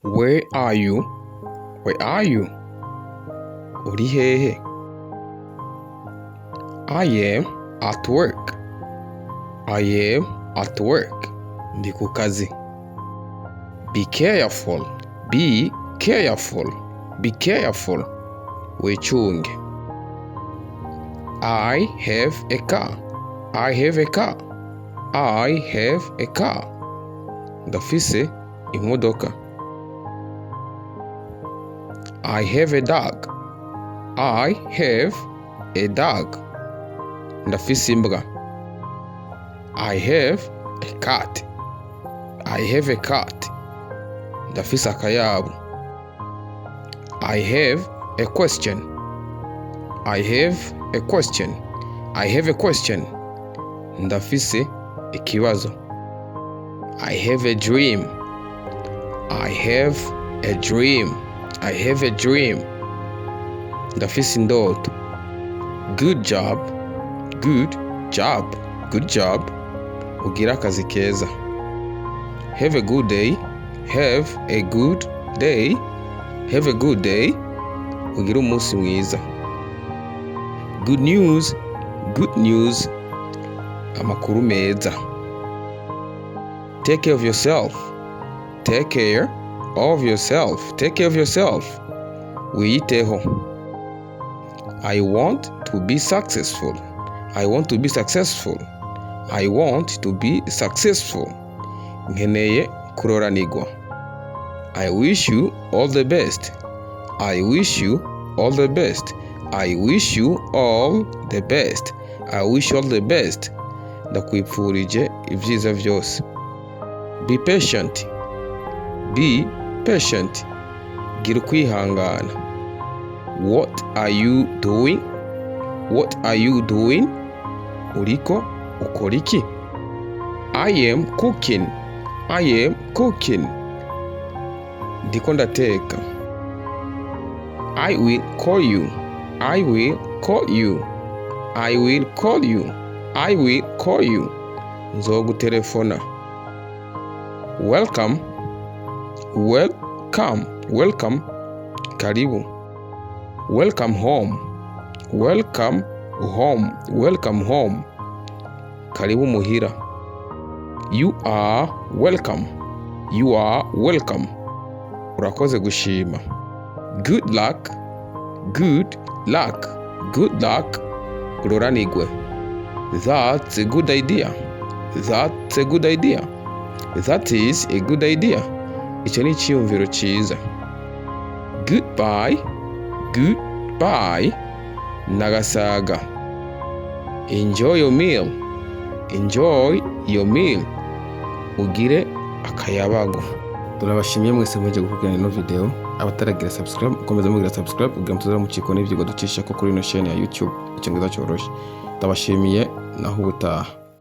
Where are you? Where are you? Uri hehe? I am at work. I am at work. Ndi ku kazi. Be careful. Be careful. Be careful. Wechunge. I have a car. I have a car. I have a car. Ndafise imodoka. I have a dog. I have a dog. Ndafise imbwa. I have a cat. I have a cat. Ndafise akayabu. I have a question. I have a question. I have a question. Ndafise ikibazo. I have a dream. I have a dream. I have a dream. Ndafise indoto. Good job. Good job. Good job. Ugira akazi keza. Have a good day. Have a good day. Have a good day. Ugira umunsi mwiza. Good news. Good news. Amakuru meza. Take care of yourself. Take care of yourself. Take care of yourself. Wiyiteho. I want to be successful. I want to be successful. I want to be successful. Nkeneye kuroranirwa. I wish you all the best. I wish you all the best. I wish you all the best. I wish you all the best. Ndakwipfurije ibyiza byose. Be patient. Be patient. Gira ukwihangana. What are you doing? What are you doing? Uriko ukora iki? I am cooking. I am cooking. Ndiko ndateka. I will call you. I will call you. I will call you. I will call you. Nzogutelefona. Welcome. Welcome. Welcome. Karibu. Welcome home. Welcome home. Welcome home. Karibu muhira. You are welcome. You are welcome. Urakoze gushima. Good luck. Good luck. Good luck. Uroranigwe. That's a good idea. That's a good idea. That is a good idea. Icyo ni icyiyumviro cyiza. Goodbye. Goodbye. Nagasaga. Enjoy your meal. Enjoy your meal. Ugire akayabago. Turabashimiye mwese muje gukurikirana ino video. Abataragira subscribe ukomeza mugira subscribe kugira mutuzara mu kiko n'ibyo ducisha ko kuri ino chaîne ya YouTube. Icyongereza cyoroshye. Ndabashimiye naho ubutaha.